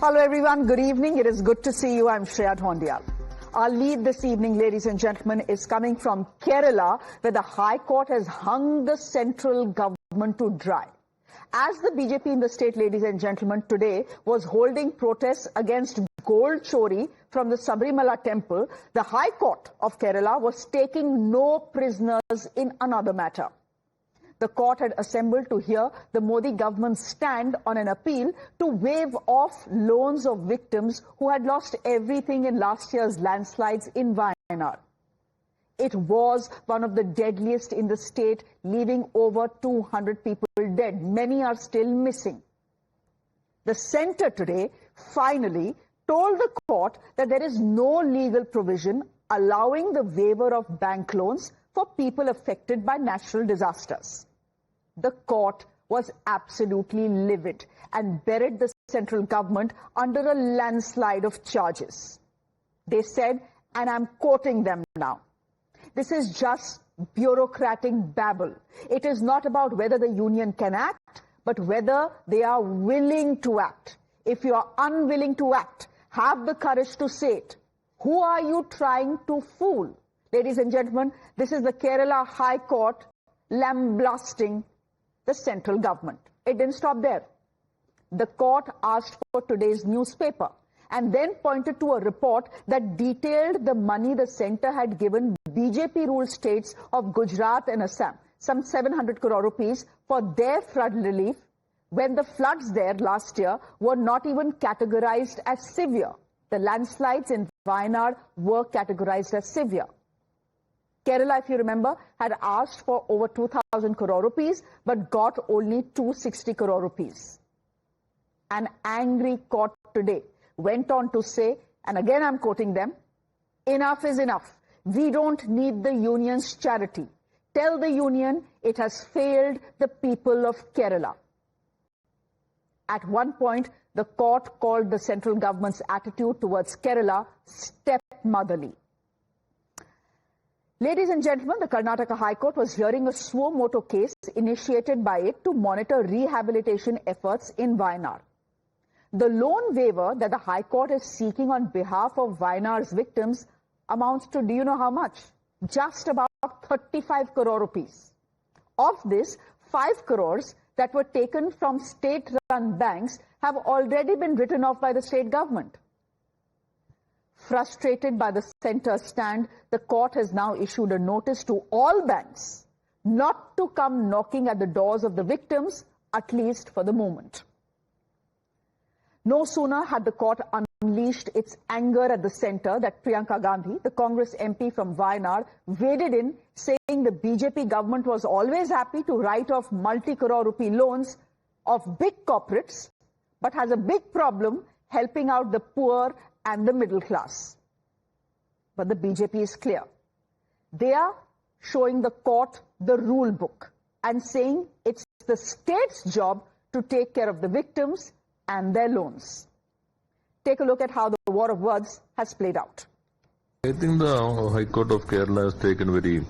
Hello everyone, good evening. It is good to see you. I'm Shreya Dhoundial. Our lead this evening, ladies and gentlemen, is coming from Kerala, where the High Court has hung the central government to dry. As the BJP in the state, ladies and gentlemen, today was holding protests against gold chori from the Sabrimala temple, the High Court of Kerala was taking no prisoners in another matter. The court had assembled to hear the Modi government's stand on an appeal to waive off loans of victims who had lost everything in last year's landslides in Wayanad. It was one of the deadliest in the state, leaving over 200 people dead. Many are still missing. The centre today finally told the court that there is no legal provision allowing the waiver of bank loans for people affected by natural disasters. The court was absolutely livid and buried the central government under a landslide of charges. They said, and I'm quoting them now, "This is just bureaucratic babble. It is not about whether the union can act, but whether they are willing to act. If you are unwilling to act, have the courage to say it. Who are you trying to fool?" Ladies and gentlemen, this is the Kerala High Court lambasting the central government. It didn't stop there. The court asked for today's newspaper and then pointed to a report that detailed the money the centre had given BJP-ruled states of Gujarat and Assam, some 700 crore rupees, for their flood relief when the floods there last year were not even categorized as severe. The landslides in Wayanad were categorized as severe. Kerala, if you remember, had asked for over 2,000 crore rupees, but got only 260 crore rupees. An angry court today went on to say, and again I'm quoting them, "Enough is enough. We don't need the union's charity. Tell the union it has failed the people of Kerala." At one point, the court called the central government's attitude towards Kerala stepmotherly. Ladies and gentlemen, the Karnataka High Court was hearing a suo motu case initiated by it to monitor rehabilitation efforts in Wayanad. The loan waiver that the High Court is seeking on behalf of Wayanad's victims amounts to, do you know how much? Just about 35 crore rupees. Of this, 5 crores that were taken from state-run banks have already been written off by the state government. Frustrated by the centre's stand, the court has now issued a notice to all banks not to come knocking at the doors of the victims, at least for the moment. No sooner had the court unleashed its anger at the centre that Priyanka Gandhi, the Congress MP from Wayanad, waded in, saying the BJP government was always happy to write off multi-crore rupee loans of big corporates, but has a big problem helping out the poor and the middle class. But the BJP is clear. They are showing the court the rule book and saying it's the state's job to take care of the victims and their loans. Take a look at how the war of words has played out. I think the High Court of Kerala has taken very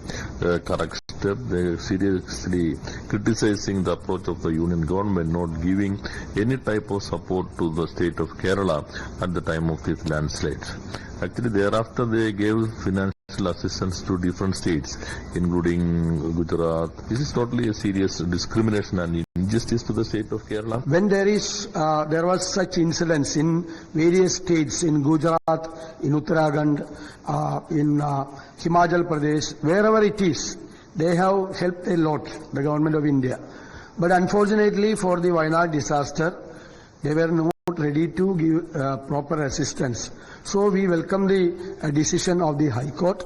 correct step. They are seriously criticizing the approach of the union government, not giving any type of support to the state of Kerala at the time of these landslides. Actually, thereafter they gave financial assistance to different states, including Gujarat. This is totally a serious discrimination and injustice to the state of Kerala. When there was such incidents in various states, in Gujarat, in Uttarakhand, in Himachal Pradesh, wherever it is, they have helped a lot, the government of India. But unfortunately for the Wayanad disaster, they were not ready to give proper assistance. So we welcome the decision of the High Court.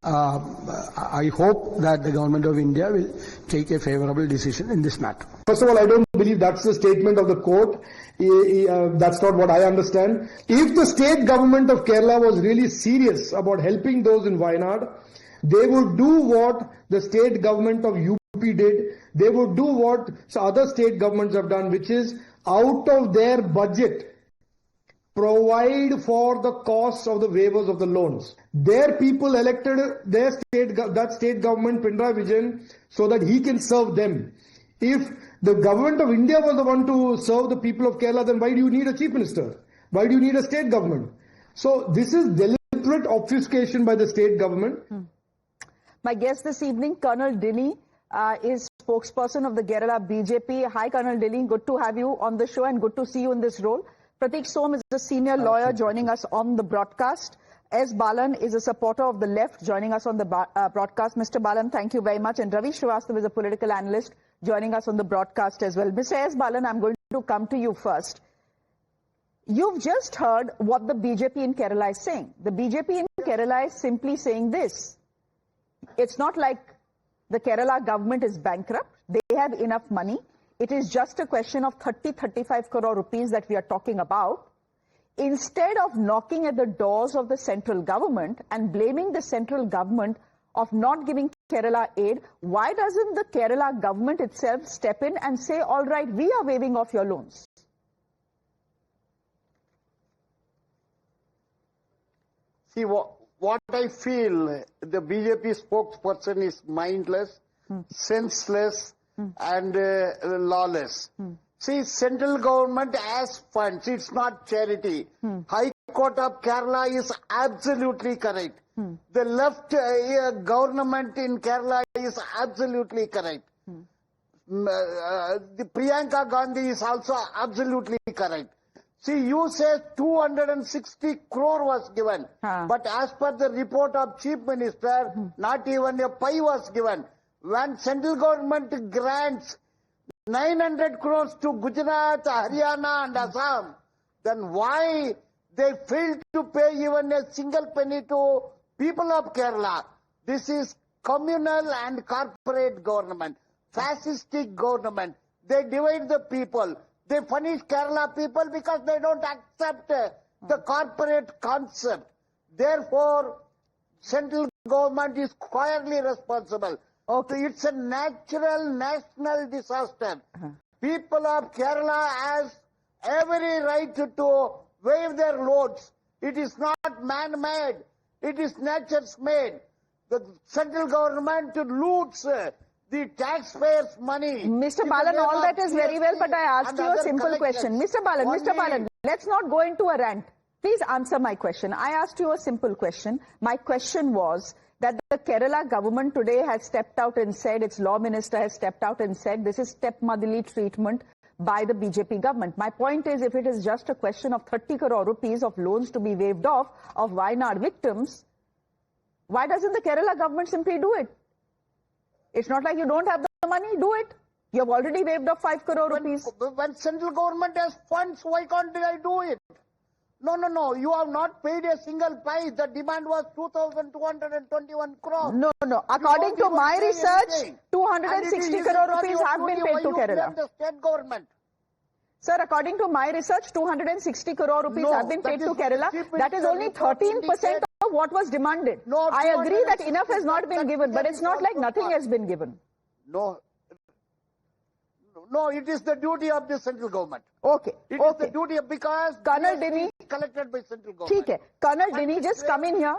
I hope that the government of India will take a favorable decision in this matter. First of all, I don't believe that's the statement of the court. That's not what I understand. If the state government of Kerala was really serious about helping those in Wayanad, they would do what the state government of UP did. They would do what other state governments have done, which is out of their budget provide for the costs of the waivers of the loans. Their people elected that state government, Pinarayi Vijayan, so that he can serve them. If the government of India was the one to serve the people of Kerala, then why do you need a chief minister? Why do you need a state government? So this is deliberate obfuscation by the state government. My guest this evening, Colonel Dinny, is spokesperson of the Kerala BJP. Hi, Colonel Dinny. Good to have you on the show and good to see you in this role. Pratik Som is a senior lawyer joining us on the broadcast. S. Balan is a supporter of the left joining us on the broadcast. Mr. Balan, thank you very much. And Ravi Srivastava is a political analyst joining us on the broadcast as well. Mr. S. Balan, I'm going to come to you first. You've just heard what the BJP in Kerala is saying. The BJP in Kerala is simply saying this. It's not like the Kerala government is bankrupt. They have enough money. It is just a question of 30-35 crore rupees that we are talking about. Instead of knocking at the doors of the central government and blaming the central government of not giving Kerala aid, why doesn't the Kerala government itself step in and say, all right, we are waiving off your loans? See, what I feel, the BJP spokesperson is mindless, senseless, and lawless. See, central government has funds. It's not charity. High Court of Kerala is absolutely correct. The left government in Kerala is absolutely correct. The Priyanka Gandhi is also absolutely correct. See, you say 260 crore was given. But as per the report of Chief Minister, not even a pie was given. When central government grants 900 crores to Gujarat, Haryana and Assam, then why they failed to pay even a single penny to people of Kerala? This is communal and corporate government, fascistic government. They divide the people. They punish Kerala people because they don't accept the corporate concept. Therefore, central government is squarely responsible. Okay. It's a natural national disaster. People of Kerala has every right to waive their loans. It is not man-made. It is nature's made. The central government loots the taxpayers' money. Mr. Balan, all that is very well, but I asked you a simple question. Mr. Balan, let's not go into a rant. Please answer my question. I asked you a simple question. My question was that the Kerala government today has stepped out and said, its law minister has stepped out and said, this is stepmotherly treatment by the BJP government. My point is, if it is just a question of 30 crore rupees of loans to be waived off of Wayanad victims, why doesn't the Kerala government simply do it? It's not like you don't have the money, do it. You have already waived off 5 crore rupees. When central government has funds, why can't I do it? No. You have not paid a single price. The demand was 2,221 crores. No. According to my research, 260 crore rupees have been paid to Kerala. The state government. Sir, according to my research, 260 crore rupees have been paid to Kerala. That is only 13% of what was demanded. I agree that enough has not been given, but it's not like nothing has been given. No, it is the duty of the central government. Okay. It is the duty because Colonel Dinny, collected by central government. Okay. Colonel Dinny, just come in here.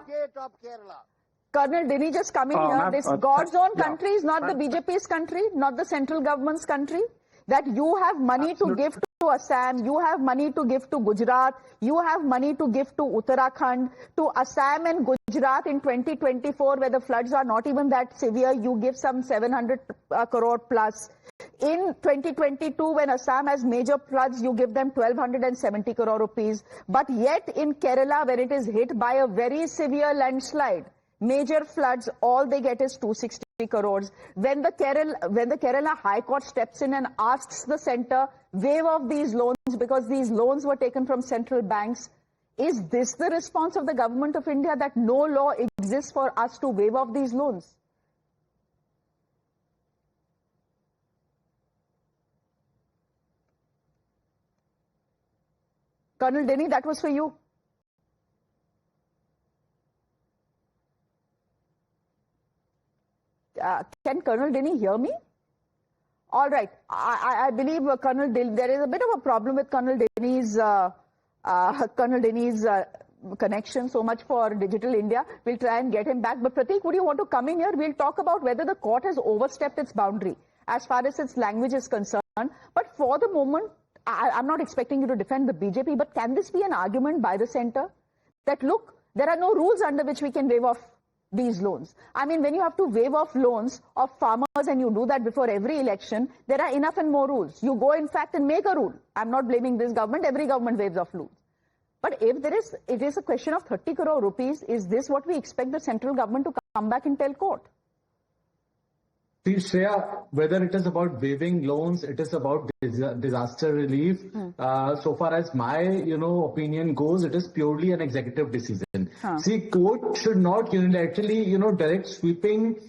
Colonel Dinny, just come in here. This God's own country is not the BJP's country, not the central government's country. That you have money to give to Assam, you have money to give to Gujarat, you have money to give to Uttarakhand, to Assam and Gujarat in 2024 where the floods are not even that severe, you give some 700 crore plus. In 2022 when Assam has major floods, you give them 1,270 crore rupees. But yet in Kerala when it is hit by a very severe landslide, major floods, all they get is 260 crores. When the Kerala High Court steps in and asks the centre, waive off these loans because these loans were taken from central banks, is this the response of the government of India, that no law exists for us to waive off these loans? Colonel Dinny, that was for you. Can Colonel Dinny hear me? All right. I believe Colonel Dinny, there is a bit of a problem with Colonel Dinny's connection. So much for Digital India. We'll try and get him back. But Pratik, would you want to come in here? We'll talk about whether the court has overstepped its boundary as far as its language is concerned. But for the moment, I'm not expecting you to defend the BJP, but can this be an argument by the centre that, look, there are no rules under which we can waive off these loans? I mean, when you have to waive off loans of farmers and you do that before every election, there are enough and more rules. You go, in fact, and make a rule. I'm not blaming this government. Every government waives off rules. But if it is a question of 30 crore rupees, is this what we expect the central government to come back and tell court? See, Shreya, whether it is about waiving loans, it is about disaster relief. So far as my, opinion goes, it is purely an executive decision. See, court should not unilaterally, direct sweeping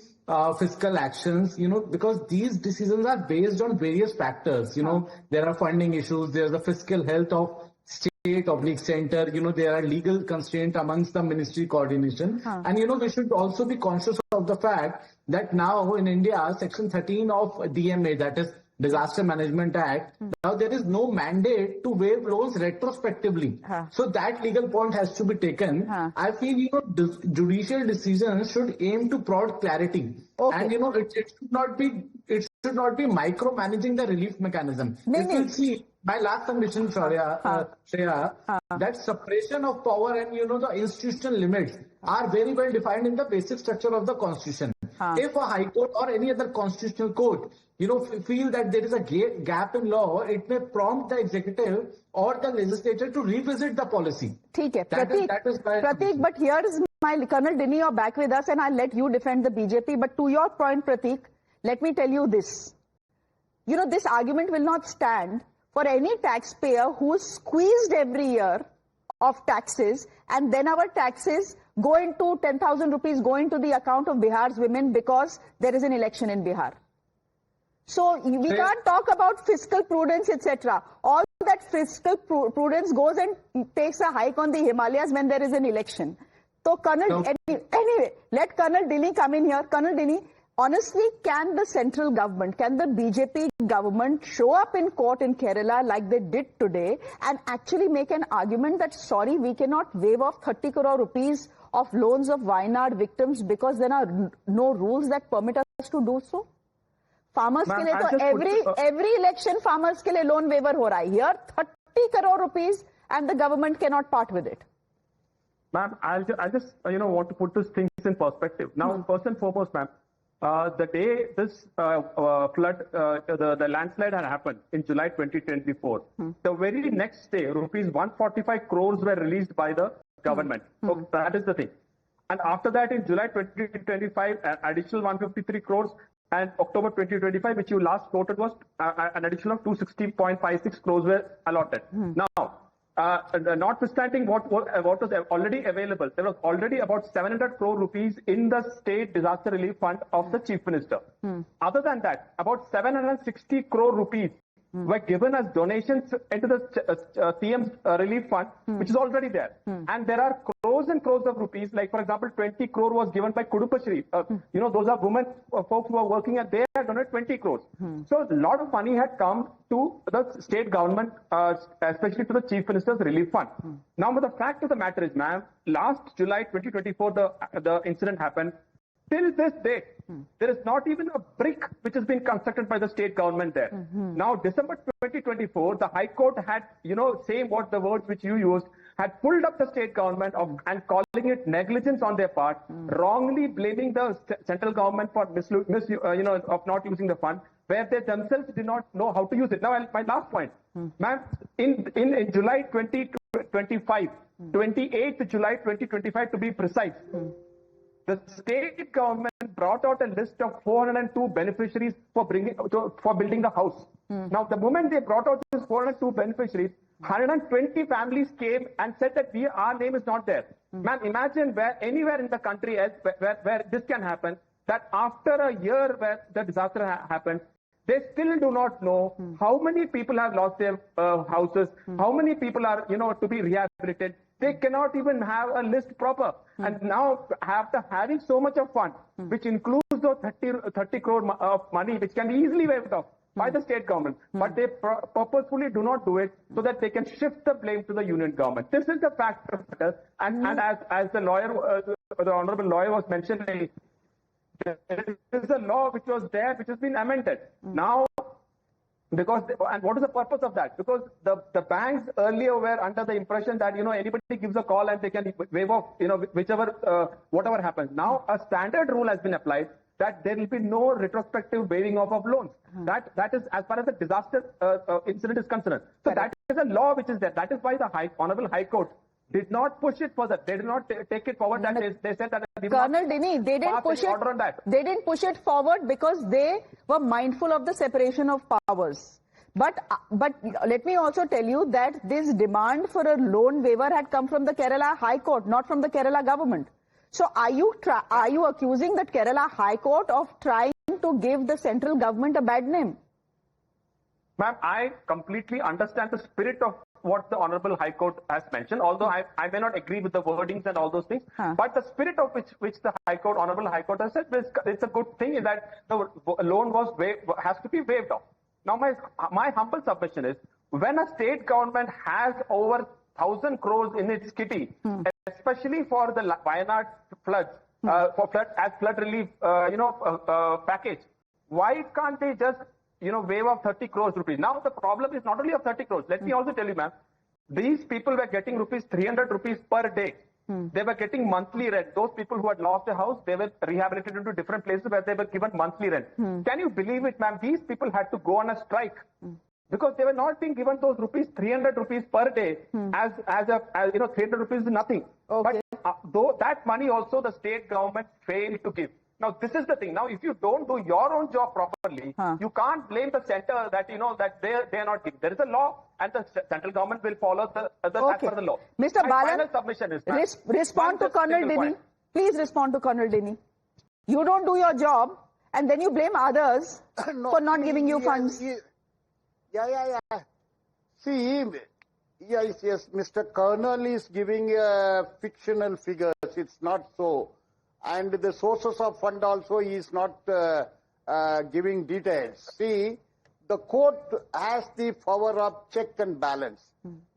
fiscal actions, because these decisions are based on various factors. There are funding issues, there's the fiscal health of state/center, there are legal constraints amongst the ministry coordination. And, we should also be conscious of the fact that now in India, Section 13 of DMA, that is Disaster Management Act, now there is no mandate to waive loans retrospectively. So that legal point has to be taken. I feel, judicial decisions should aim to prod clarity. And, it should not be micromanaging the relief mechanism. If you see, my last submission, Shreya, that separation of power and, the institutional limits are very well defined in the basic structure of the Constitution. If a High Court or any other constitutional court, feel that there is a gap in law, it may prompt the executive or the legislature to revisit the policy. Okay, Prateek, but here is my Colonel Dinny, you're back with us, and I'll let you defend the BJP. But to your point, Prateek, let me tell you this. This argument will not stand for any taxpayer who is squeezed every year of taxes, and then our taxes go into 10,000 rupees, go into the account of Bihar's women because there is an election in Bihar. So we can't talk about fiscal prudence, etc. All that fiscal prudence goes and takes a hike on the Himalayas when there is an election. So, anyway, let Colonel Dinny come in here. Colonel Dinny, honestly, can the central government, can the BJP government show up in court in Kerala like they did today and actually make an argument that, sorry, we cannot waive off 30 crore rupees of loans of Wayanad victims because there are no rules that permit us to do so? Farmers के लिए तो every election farmers के लिए loan waiver हो रहा है. Here 30 crore rupees and the government cannot part with it. Ma'am, I'll just want to put these things in perspective. Now, first and foremost, ma'am, the day this flood, the landslide had happened in July 2024, the very next day, rupees 145 crores were released by the government. So that is the thing. And after that, in July 2025, an additional 153 crores, and October 2025, which you last quoted, was an additional of 260.56 crores were allotted. Now, notwithstanding what was already available, there was already about 700 crore rupees in the state disaster relief fund of the chief minister. Other than that, about 760 crore rupees were given as donations into the CM's relief fund, which is already there. And there are crores and crores of rupees, like for example, 20 crore was given by Kudupashri. Those are women, folks who are working, and they had donated 20 crores. So a lot of money had come to the state government, especially to the chief minister's relief fund. Now, but the fact of the matter is, ma'am, last July 2024, the incident happened. Till this date, there is not even a brick which has been constructed by the state government there. Now, December 2024, the High Court had, saying what the words which you used, had pulled up the state government and calling it negligence on their part, wrongly blaming the central government for of not using the fund, where they themselves did not know how to use it. Now, my last point, ma'am, in July 2025, 28th July 2025 to be precise, the state government brought out a list of 402 beneficiaries for building the house. Now, the moment they brought out these 402 beneficiaries, 120 families came and said that our name is not there. Ma'am, imagine anywhere in the country else where this can happen, that after a year where the disaster happened, they still do not know how many people have lost their houses, how many people are, to be rehabilitated. They cannot even have a list proper. And now, after having so much of fund, which includes those 30 crore of money, which can be easily waived off by the state government, but they purposefully do not do it so that they can shift the blame to the union government. This is the fact of the matter. And as the lawyer, the honorable lawyer was mentioning, there is a law which was there, which has been amended. Now, Because, and what is the purpose of that? Because the banks earlier were under the impression that, anybody gives a call and they can waive off, whichever, whatever happens. Now, a standard rule has been applied that there will be no retrospective waiving off of loans. That is as far as the disaster incident is concerned. So that is a law which is there. That is why the Honorable High Court did not push it further. They did not take it forward. That they said that Colonel Dini, they didn't push it. They didn't push it forward because they were mindful of the separation of powers. But let me also tell you that this demand for a loan waiver had come from the Kerala High Court, not from the Kerala government. So are you accusing the Kerala High Court of trying to give the central government a bad name? Ma'am, I completely understand the spirit of what the Honorable High Court has mentioned, although I may not agree with the wordings and all those things. But the spirit of which the Honorable High Court has said, it's a good thing is that the loan has to be waived off. Now, my humble submission is, when a state government has over 1,000 crores in its kitty, especially for the Wayanad floods, flood relief, package, why can't they just waive off 30 crores rupees? Now, the problem is not only of 30 crores. Let me also tell you, ma'am, these people were getting 300 rupees per day. They were getting monthly rent. Those people who had lost a house, they were rehabilitated into different places where they were given monthly rent. Can you believe it, ma'am? These people had to go on a strike because they were not being given those 300 rupees per day as 300 rupees is nothing. Okay. But though that money also the state government failed to give. Now, this is the thing. Now, if you don't do your own job properly, you can't blame the center that, that they are not giving. There is a law and the central government will follow as per the law. Mr. My Balan, final submission is respond to Colonel Dini. Please respond to Colonel Dini. You don't do your job and then you blame others for not giving you funds. Yeah. See, yes, Mr. Colonel is giving fictional figures. It's not so. And the sources of fund also is not giving details. See, the court has the power of check and balance.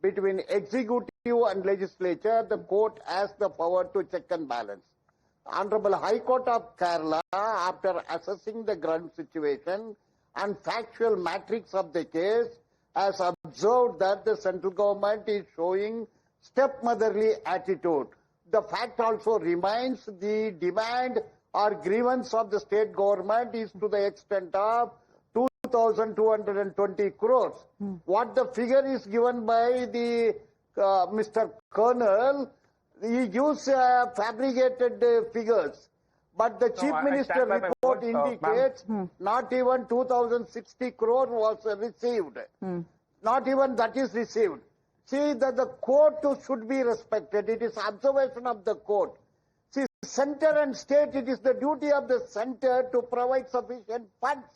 Between executive and legislature, the court has the power to check and balance. Honorable High Court of Kerala, after assessing the ground situation and factual matrix of the case, has observed that the central government is showing stepmotherly attitude. The fact also remains the demand or grievance of the state government is to the extent of 2,220 crores. What the figure is given by the Mr. Colonel, he gives fabricated figures. But the Chief Minister report indicates not even 2,060 crore was received. Not even that is received. See, that the court should be respected. It is observation of the court. See, center and state, it is the duty of the center to provide sufficient funds.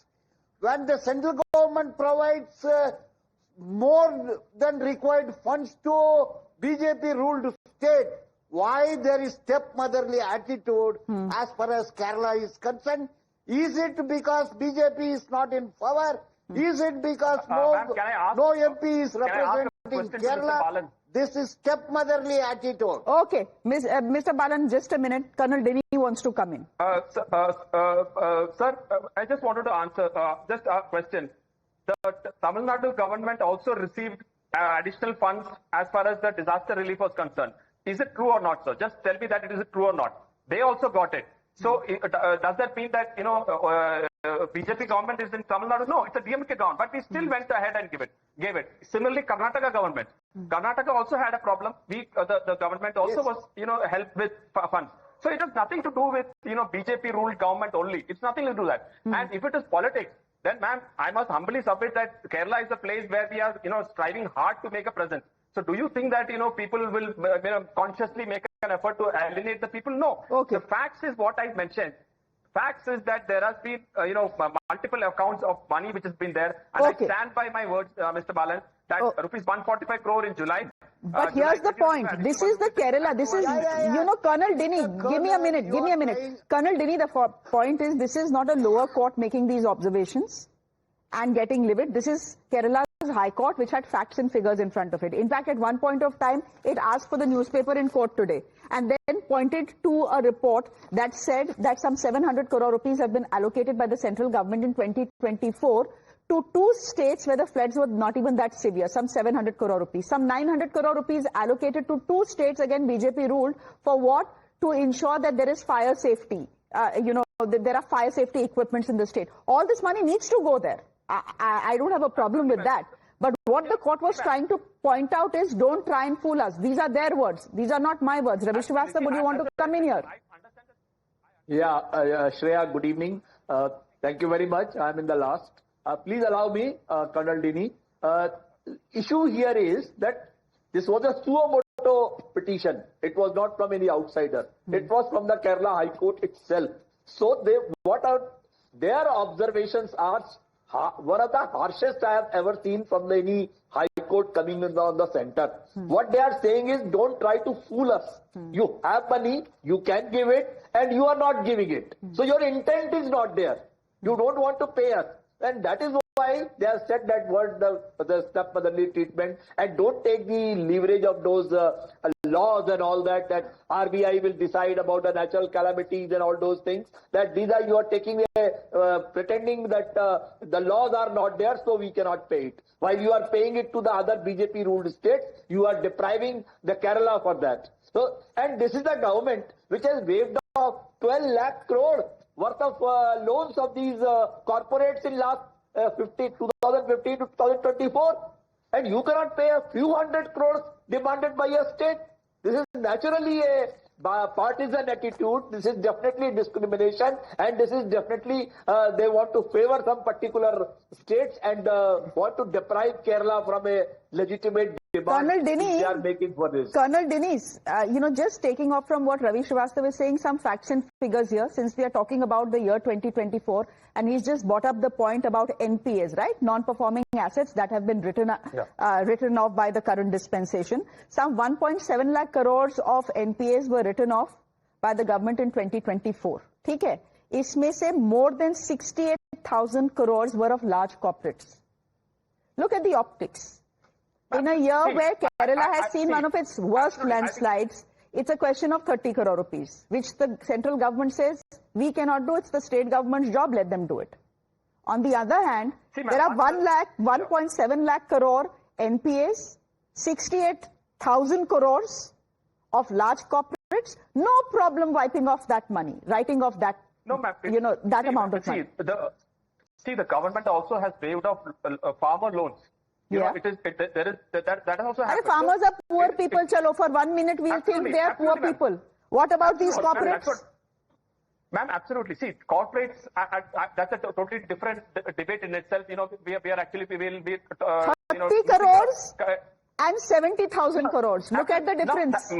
When the central government provides more than required funds to BJP-ruled state, why there is stepmotherly attitude as far as Kerala is concerned? Is it because BJP is not in power? Is it because no MP is representing Kerala? This is stepmotherly attitude. Okay. Mr. Balan, just a minute. Colonel Dini wants to come in. Sir, I just wanted to answer just a question. The Tamil Nadu government also received additional funds as far as the disaster relief was concerned. Is it true or not, sir? Just tell me that it is true or not. They also got it. So does that mean that, BJP government is in Tamil Nadu? No, it's a DMK government, but we still went ahead and gave it. Similarly, Karnataka government. Karnataka also had a problem. The government also was, helped with funds. So it has nothing to do with, BJP ruled government only. It's nothing to do that. And if it is politics, then ma'am, I must humbly submit that Kerala is a place where we are, striving hard to make a presence. So do you think that, people will consciously make an effort to alienate the people? No. Okay. The facts is what I mentioned. Facts is that there has been, multiple accounts of money which has been there. And I stand by my words, Mr. Balan, that rupees 145 crore in July. But here's the point. This is the Kerala. This is, Colonel Dini, give me a minute. Colonel Dini, the point is this is not a lower court making these observations and getting livid. This is Kerala's High Court, which had facts and figures in front of it. In fact, at one point of time, it asked for the newspaper in court today and then pointed to a report that said that some 700 crore rupees have been allocated by the central government in 2024 to 2 states where the floods were not even that severe, some 700 crore rupees. Some 900 crore rupees allocated to 2 states, again BJP ruled, for what? To ensure that there is fire safety. That there are fire safety equipments in the state. All this money needs to go there. I don't have a problem with that. But what the court was trying to point out is, don't try and fool us. These are their words. These are not my words. Ravi Srivastava, would you want to come in here? Yeah, Shreya, good evening. Thank you very much. I'm in the last. Please allow me, Colonel Dini. Issue here is that this was a suo motu petition. It was not from any outsider. It was from the Kerala High Court itself. So their observations are one of the harshest I have ever seen from any High Court coming on the center. What they are saying is, don't try to fool us. You have money, you can give it, and you are not giving it. So your intent is not there. You don't want to pay us. And that is why they have said that word, the stepmotherly treatment, and don't take the leverage of those laws and all that RBI will decide about the natural calamities and all those things, that these are, you are taking pretending that the laws are not there, so we cannot pay it. While you are paying it to the other BJP ruled states, you are depriving the Kerala for that. So, and this is the government which has waived off 12 lakh crore worth of loans of these corporates in last 2015 to 2024, and you cannot pay a few hundred crores demanded by a state. This is naturally a partisan attitude. This is definitely discrimination, and this is definitely they want to favor some particular states and want to deprive Kerala from a legitimate demand they are making for this. Colonel Dinis, just taking off from what Ravi Srivastava is saying, some facts and figures here, since we are talking about the year 2024, and he's just brought up the point about NPAs, right? Non-performing assets that have been written off by the current dispensation. Some 1.7 lakh crores of NPAs were written off by the government in 2024. ठीक है? इसमें से more than 68,000 crores were of large corporates. Look at the optics. In a year where Kerala has seen one of its worst landslides, it's a question of 30 crore rupees, which the central government says we cannot do. It's the state government's job. Let them do it. On the other hand, there are 1.7 lakh crore NPAs, 68,000 crores of large corporates. No problem wiping off that money, writing off that, that amount of money. The government also has waived off farmer loans. That also happens. Farmers are poor people. Chalo, for 1 minute we'll think they are poor people. What about these corporates? Ma'am, absolutely. See, corporates, that's a totally different debate in itself. We will be 30 crores and 70,000 crores. Look at the difference.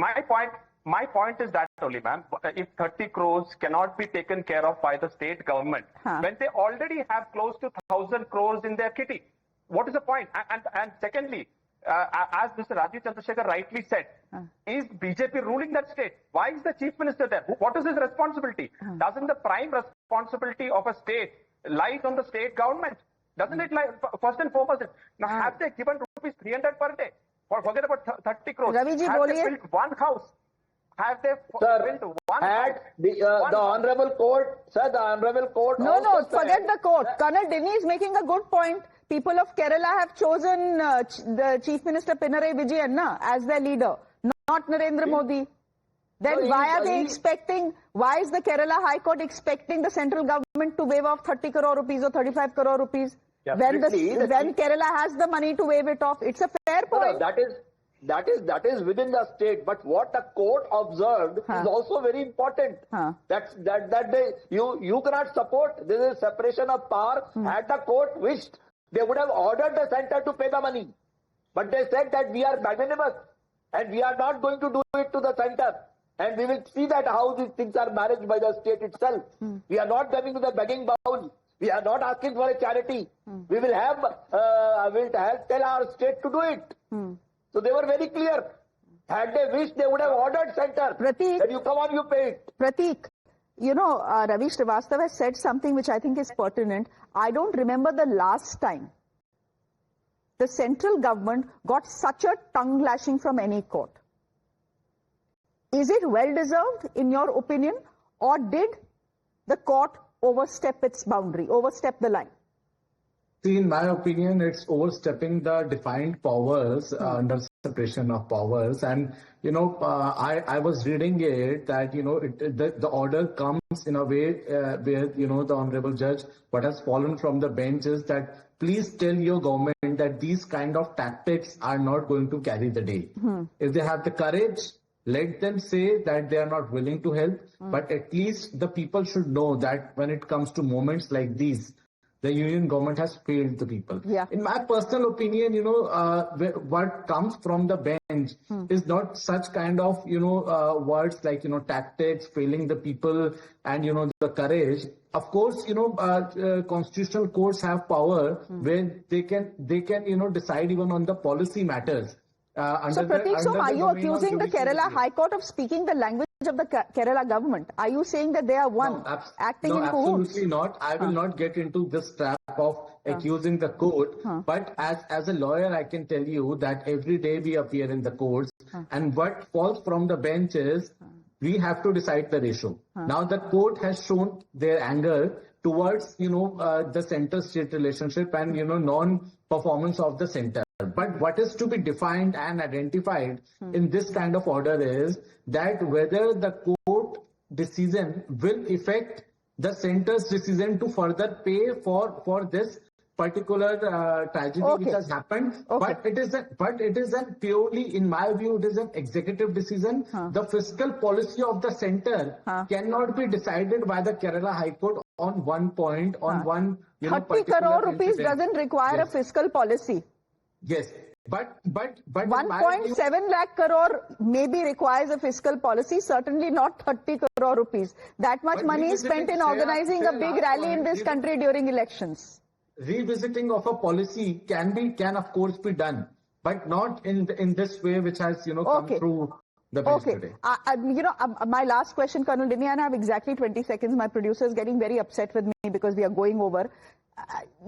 My point is that only, ma'am. If 30 crores cannot be taken care of by the state government, when they already have close to 1,000 crores in their kitty, what is the point? And secondly, as Mr. Rajiv Chandrasekhar rightly said, is BJP ruling that state? Why is the chief minister there? What is his responsibility? Doesn't the prime responsibility of a state lies on the state government? Doesn't it lie first and foremost? Now, have they given rupees 300 per day? Forget about 30 crores. Ravi ji, have they built one house? Have they built one house? The honorable court, sir, the honorable court. No, forget the court. Colonel Dini is making a good point. People of Kerala have chosen the Chief Minister Pinarayi Vijayan as their leader, not Narendra Modi. Then why are they expecting, why is the Kerala High Court expecting the central government to waive off 30 crore rupees or 35 crore rupees when Kerala has the money to waive it off? It's a fair point. No, that is within the state, but what the court observed is also very important. You cannot support. This is separation of power. Had the court wished, they would have ordered the center to pay the money. But they said that we are magnanimous and we are not going to do it to the center. And we will see that how these things are managed by the state itself. We are not coming to the begging bowl. We are not asking for a charity. We will tell our state to do it. So they were very clear. Had they wished, they would have ordered center. Prateek, that you come on, you pay it. Prateek, Ravi Srivastava has said something which I think is pertinent. I don't remember the last time the central government got such a tongue lashing from any court. Is it well deserved in your opinion, or did the court overstep its boundary, overstep the line? See, in my opinion, it's overstepping the defined powers under separation of powers. And, I was reading it that, the order comes in a way where, the Honorable Judge, what has fallen from the bench is that please tell your government that these kind of tactics are not going to carry the day. If they have the courage, let them say that they are not willing to help, but at least the people should know that when it comes to moments like these, the union government has failed the people. Yeah. In my personal opinion, what comes from the bench is not such kind of, words like, tactics, failing the people and, the courage. Of course, constitutional courts have power where they can, decide even on the policy matters. So Prateek, are you accusing the Kerala High Court of speaking the language of the Kerala government? Are you saying that they are one, acting in cahoots? Absolutely not. I will not get into this trap of accusing the court. But as a lawyer, I can tell you that every day we appear in the courts, and what falls from the bench is we have to decide the ratio. Now the court has shown their anger towards the center-state relationship and non-performance of the center. But what is to be defined and identified in this kind of order is that whether the court decision will affect the center's decision to further pay for this particular tragedy which has happened. But it is a purely, in my view, it is an executive decision. The fiscal policy of the center cannot be decided by the Kerala High Court on one point, on one 30 crore rupees doesn't require a fiscal policy. Yes, but 1.7 lakh crore maybe requires a fiscal policy, certainly not 30 crore rupees. That much money is spent in organizing a big rally in this country during elections. Revisiting of a policy can of course be done, but not in this way which has come through the bench today. My last question, Colonel Dini, and I have exactly 20 seconds. My producer is getting very upset with me because we are going over.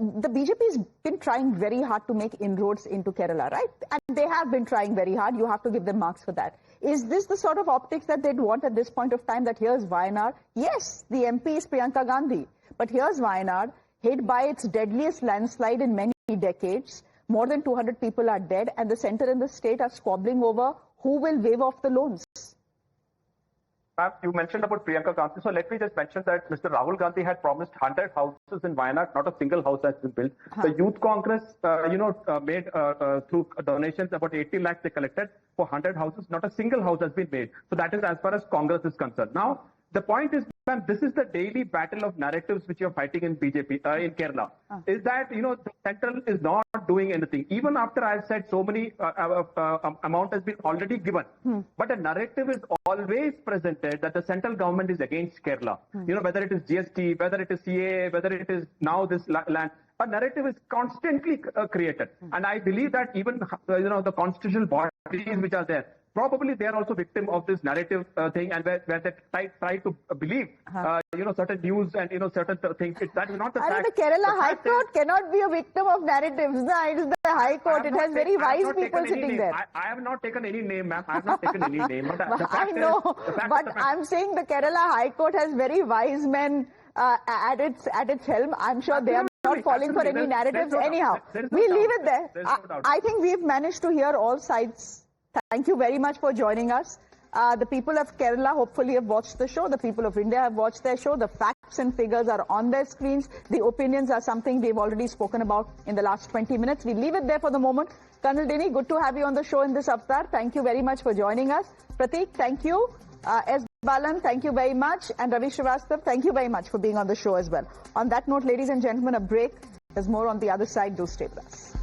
The BJP has been trying very hard to make inroads into Kerala, right? And they have been trying very hard. You have to give them marks for that. Is this the sort of optics that they'd want at this point of time, that here's Wayanad? Yes, the MP is Priyanka Gandhi. But here's Wayanad, hit by its deadliest landslide in many decades. More than 200 people are dead, and the center and the state are squabbling over who will waive off the loans. Ma'am, you mentioned about Priyanka Gandhi, so let me just mention that Mr. Rahul Gandhi had promised 100 houses in Wayanad, not a single house has been built. The Youth Congress, made through donations about 80 lakhs they collected for 100 houses, not a single house has been made. So that is as far as Congress is concerned. Now, the point is, ma'am, this is the daily battle of narratives which you're fighting in BJP, in Kerala. Is that, the central is not doing anything. Even after I've said so many amount has been already given. But a narrative is always presented that the central government is against Kerala. Whether it is GST, whether it is CA, whether it is now this land. A narrative is constantly created. And I believe that even, the constitutional bodies which are there, probably they are also victim of this narrative thing, and where they try to believe, certain news and, certain things. That is not the fact. The Kerala High Court cannot be a victim of narratives. No, it is the High Court. It has very wise people sitting there. I have not taken any name, ma'am. I have not taken any name. I know, but I'm saying the Kerala High Court has very wise men at its helm. I'm sure they are not falling for any narratives. Anyhow, we leave it there. I think we've managed to hear all sides. Thank you very much for joining us. The people of Kerala hopefully have watched the show. The people of India have watched their show. The facts and figures are on their screens. The opinions are something we've already spoken about in the last 20 minutes. We leave it there for the moment. Colonel Dini, good to have you on the show in this avatar. Thank you very much for joining us. Prateek, thank you. S. Balan, thank you very much. And Ravi Srivastav, thank you very much for being on the show as well. On that note, ladies and gentlemen, a break. There's more on the other side. Do stay with us.